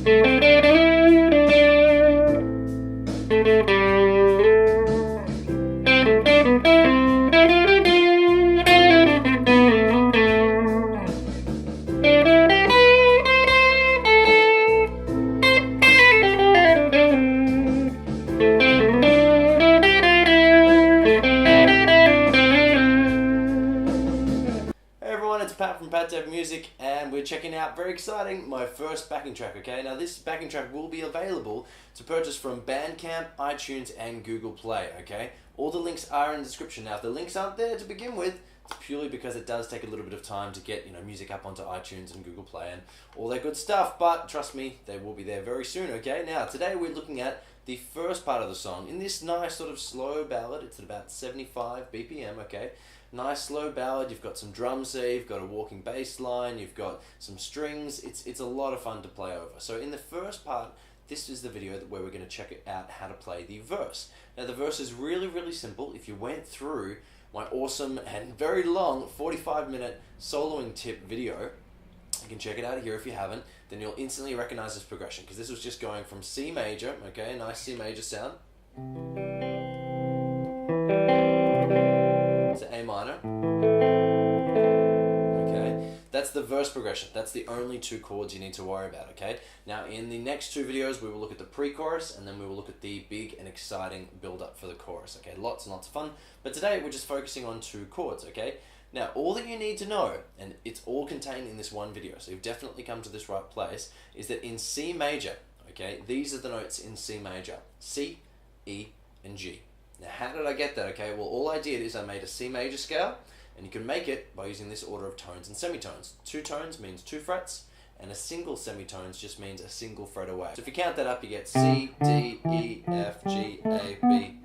From Music, and we're checking out, very exciting, my first backing track, okay? Now this backing track will be available to purchase from Bandcamp, iTunes, and Google Play, okay? All the links are in the description. Now if the links aren't there to begin with, it's purely because it does take a little bit of time to get, music up onto iTunes and Google Play and all that good stuff, but trust me, they will be there very soon, okay? Now today we're looking at the first part of the song in this nice sort of slow ballad. It's at about 75 BPM, okay? Nice slow ballad. You've got some drums there, you've got a walking bass line, you've got some strings. It's a lot of fun to play over. So in the first part, this is the video where we're going to check out how to play the verse. Now the verse is really, really simple. If you went through my awesome and very long 45-minute soloing tip video, you can check it out here if you haven't, then you'll instantly recognize this progression, because this was just going from C major, okay, a nice C major sound, to A minor. Okay, that's the verse progression. That's the only two chords you need to worry about, okay? Now in the next two videos we will look at the pre-chorus, and then we will look at the big and exciting build-up for the chorus, okay? Lots and lots of fun, but today we're just focusing on two chords, okay? Now all that you need to know, and it's all contained in this one video, so you've definitely come to this right place, is that in C major, okay, these are the notes in C major: C, E, and G. Now how did I get that? Okay, well all I did is I made a C major scale, and you can make it by using this order of tones and semitones. 2 tones means 2 frets, and a single semitones just means a single fret away. So if you count that up, you get C, D, E, F, G, A, B,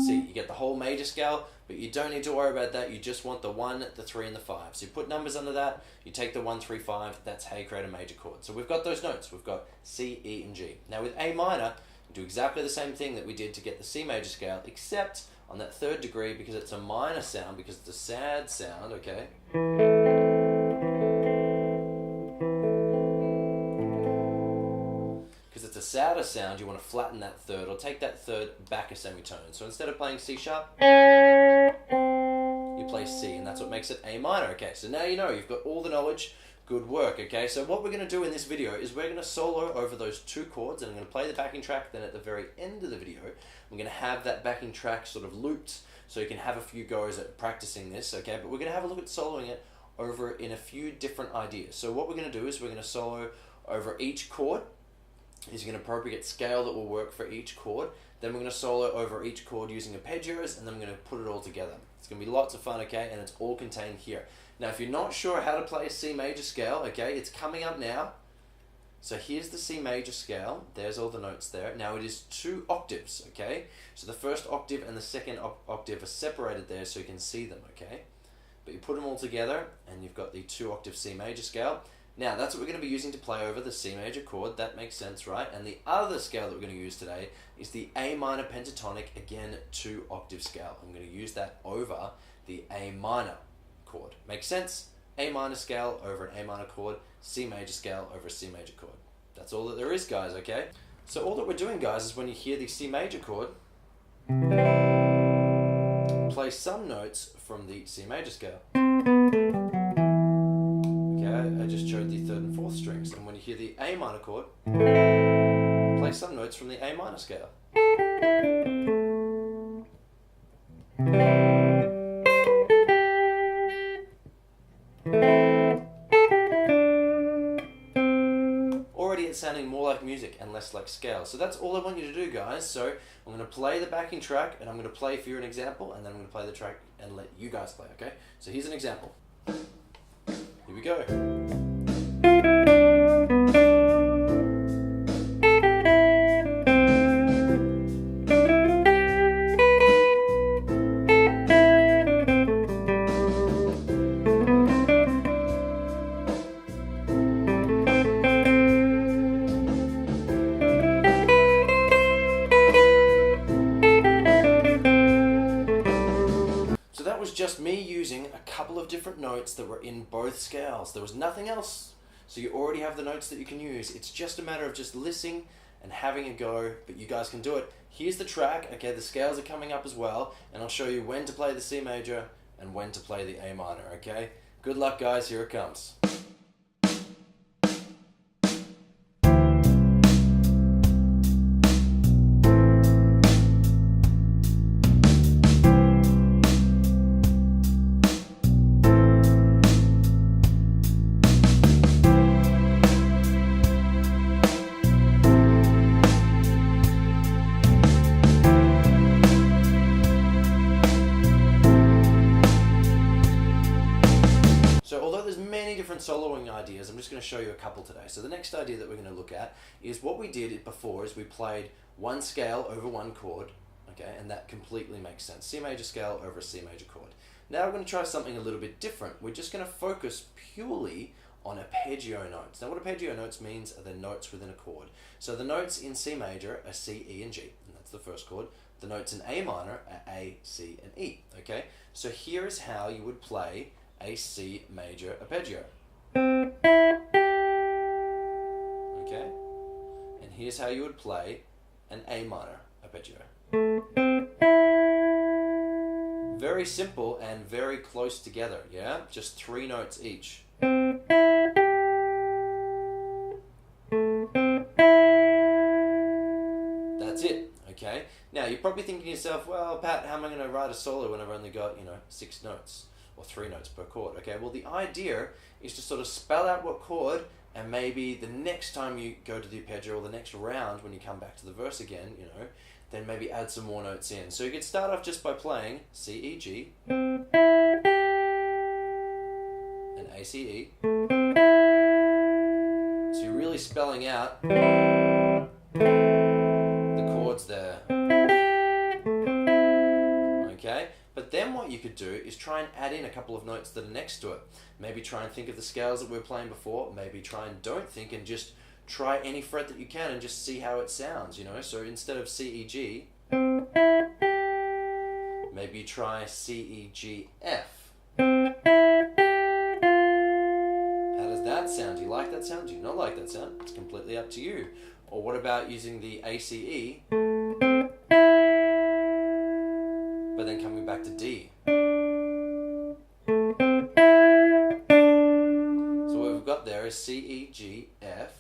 C. You get the whole major scale, but you don't need to worry about that. You just want the 1, the 3, and the 5. So you put numbers under that, you take the 1, 3, 5, that's how you create a major chord. So we've got those notes. We've got C, E, and G. Now with A minor, do exactly the same thing that we did to get the C major scale, except on that 3rd degree, because it's a minor sound, because it's a sad sound, okay? Because it's a sadder sound, you want to flatten that 3rd, or take that 3rd back a semitone. So instead of playing C sharp, you play C, and that's what makes it A minor, okay? So now you know, you've got all the knowledge. Good work, okay? So what we're going to do in this video is we're going to solo over those 2 chords, and I'm going to play the backing track. Then at the very end of the video, I'm going to have that backing track sort of looped, so you can have a few goes at practicing this, okay? But we're going to have a look at soloing it over in a few different ideas. So what we're going to do is we're going to solo over each chord, using an appropriate scale that will work for each chord. Then we're going to solo over each chord using arpeggios, and then we're going to put it all together. It's going to be lots of fun, okay? And it's all contained here. Now if you're not sure how to play a C major scale, okay, it's coming up now. So here's the C major scale. There's all the notes there. Now it is 2 octaves, okay? So the first octave and the second octave are separated there so you can see them, okay? But you put them all together and you've got the 2 octave C major scale. Now that's what we're going to be using to play over the C major chord. That makes sense, right? And the other scale that we're going to use today is the A minor pentatonic, again 2 octave scale. I'm going to use that over the A minor chord. Makes sense? A minor scale over an A minor chord, C major scale over a C major chord. That's all that there is, guys, okay? So all that we're doing, guys, is when you hear the C major chord, play some notes from the C major scale. Okay, I just showed the 3rd and 4th strings. And when you hear the A minor chord, play some notes from the A minor scale. Already it's sounding more like music and less like scale. So that's all I want you to do, guys. So I'm going to play the backing track, and I'm going to play for you an example, and then I'm going to play the track and let you guys play, okay? So here's an example. Here we go. Just me using a couple of different notes that were in both scales. There was nothing else So you already have the notes that you can use. It's just a matter of just listening and having a go, but you guys can do it. Here's the track, okay, the scales are coming up as well, and I'll show you when to play the C major and when to play the A minor, okay? Good luck, guys, here it comes. So although there's many different soloing ideas, I'm just going to show you a couple today. So the next idea that we're going to look at is what we did before is we played one scale over one chord, okay, and that completely makes sense. C major scale over a C major chord. Now we're going to try something a little bit different. We're just going to focus purely on arpeggio notes. Now what arpeggio notes means are the notes within a chord. So the notes in C major are C, E, and G, and that's the first chord. The notes in A minor are A, C, and E, okay? So here is how you would play a C major arpeggio. Okay? And here's how you would play an A minor arpeggio. Very simple and very close together, yeah? Just 3 notes each. That's it, okay? Now, you're probably thinking to yourself, well, Pat, how am I going to write a solo when I've only got, 6 notes? Or 3 notes per chord, okay? Well, the idea is to sort of spell out what chord, and maybe the next time you go to the arpeggio, or the next round when you come back to the verse again, then maybe add some more notes in. So you could start off just by playing C, E, G, and A, C, E. So you're really spelling out the chords there. Okay? But then what you could do is try and add in a couple of notes that are next to it. Maybe try and think of the scales that we were playing before. Maybe try and don't think and just try any fret that you can and just see how it sounds, So instead of C, E, G, maybe try C, E, G, F. How does that sound? Do you like that sound? Do you not like that sound? It's completely up to you. Or what about using the A, C, E, but then coming back to D? So what we've got there is C, E, G, F.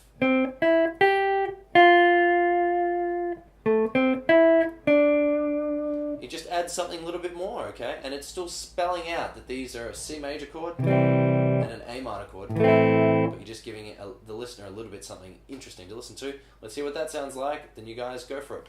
You just add something a little bit more, okay? And it's still spelling out that these are a C major chord and an A minor chord, but you're just giving the listener a little bit something interesting to listen to. Let's hear what that sounds like, then you guys go for it.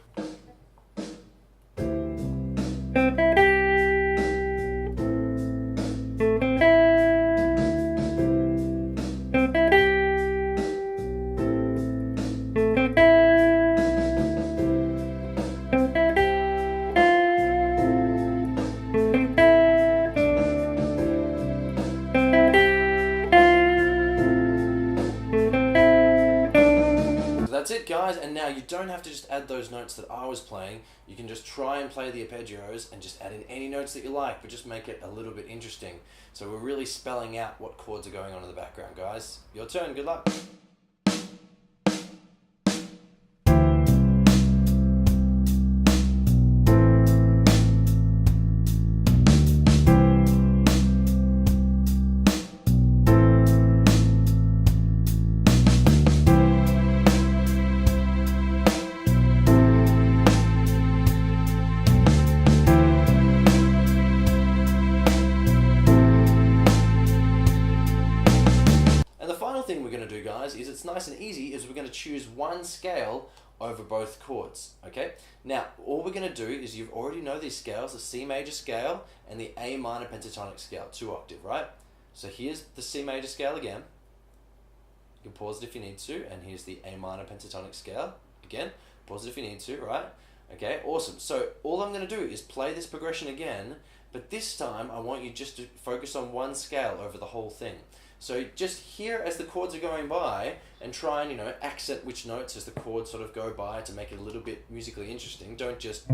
That's it, guys, and now you don't have to just add those notes that I was playing. You can just try and play the arpeggios and just add in any notes that you like, but just make it a little bit interesting. So we're really spelling out what chords are going on in the background, guys. Your turn, good luck. Thing we're going to do, guys, is it's nice and easy, is we're going to choose one scale over both chords, okay? Now, all we're going to do is you already know these scales, the C major scale and the A minor pentatonic scale, 2 octave, right? So here's the C major scale again. You can pause it if you need to, and here's the A minor pentatonic scale. Again, pause it if you need to, right? Okay, awesome. So all I'm going to do is play this progression again, but this time I want you just to focus on one scale over the whole thing. So just hear as the chords are going by and try and, accent which notes as the chords sort of go by to make it a little bit musically interesting. Don't just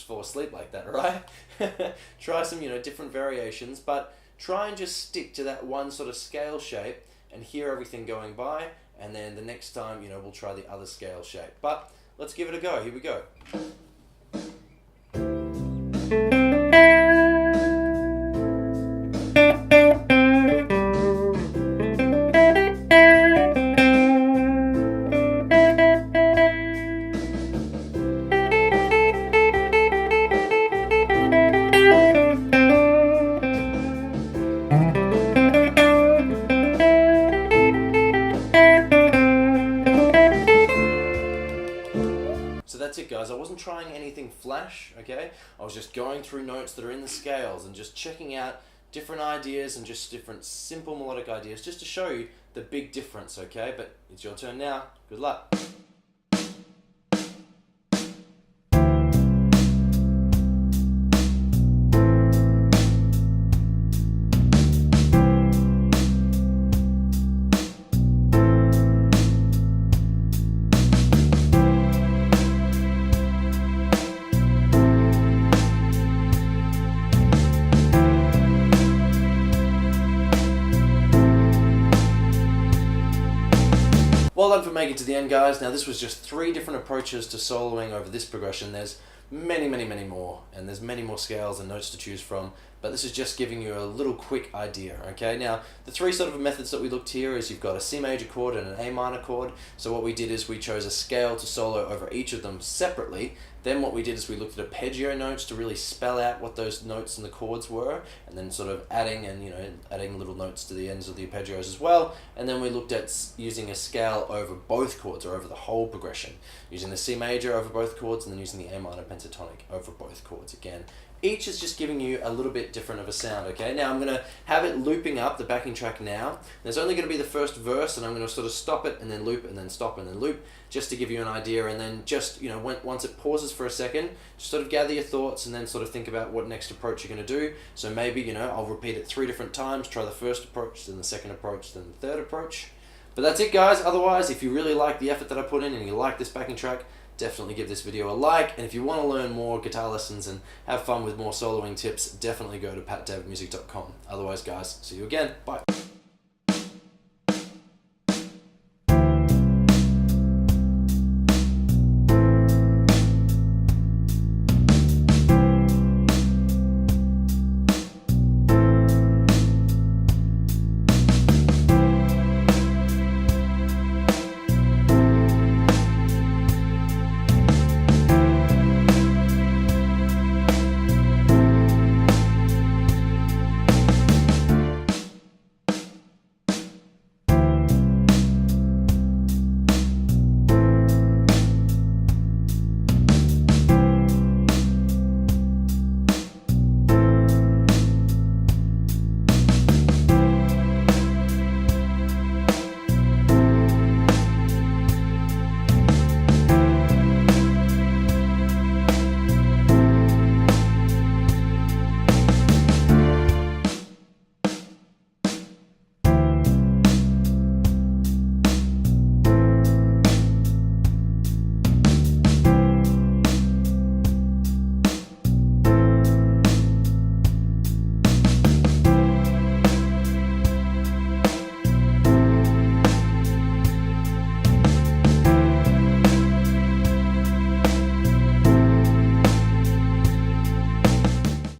fall asleep like that, right? Try some, different variations, but try and just stick to that one sort of scale shape and hear everything going by, and then the next time, we'll try the other scale shape. But let's give it a go. Here we go. So that's it, guys. I wasn't trying anything flash, okay? I was just going through notes that are in the scales and just checking out different ideas and just different simple melodic ideas just to show you the big difference, okay? But it's your turn now. Good luck. Well done for making it to the end, guys. Now this was just 3 different approaches to soloing over this progression. There's many more, and there's many more scales and notes to choose from, but this is just giving you a little quick idea, okay? Now, the 3 sort of methods that we looked here is you've got a C major chord and an A minor chord. So what we did is we chose a scale to solo over each of them separately. Then what we did is we looked at arpeggio notes to really spell out what those notes and the chords were, and then sort of adding adding little notes to the ends of the arpeggios as well. And then we looked at using a scale over both chords, or over the whole progression, using the C major over both chords and then using the A minor pentatonic over both chords again. Each is just giving you a little bit different of a sound, okay? Now I'm going to have it looping up, the backing track now. There's only going to be the first verse, and I'm going to sort of stop it and then loop and then stop and then loop, just to give you an idea. And then just, once it pauses for a second, just sort of gather your thoughts and then sort of think about what next approach you're going to do. So maybe, I'll repeat it 3 different times, try the first approach, then the second approach, then the third approach. But that's it, guys. Otherwise, if you really like the effort that I put in and you like this backing track, definitely give this video a like. And if you want to learn more guitar lessons and have fun with more soloing tips, definitely go to patdavidmusic.com. Otherwise, guys, see you again. Bye.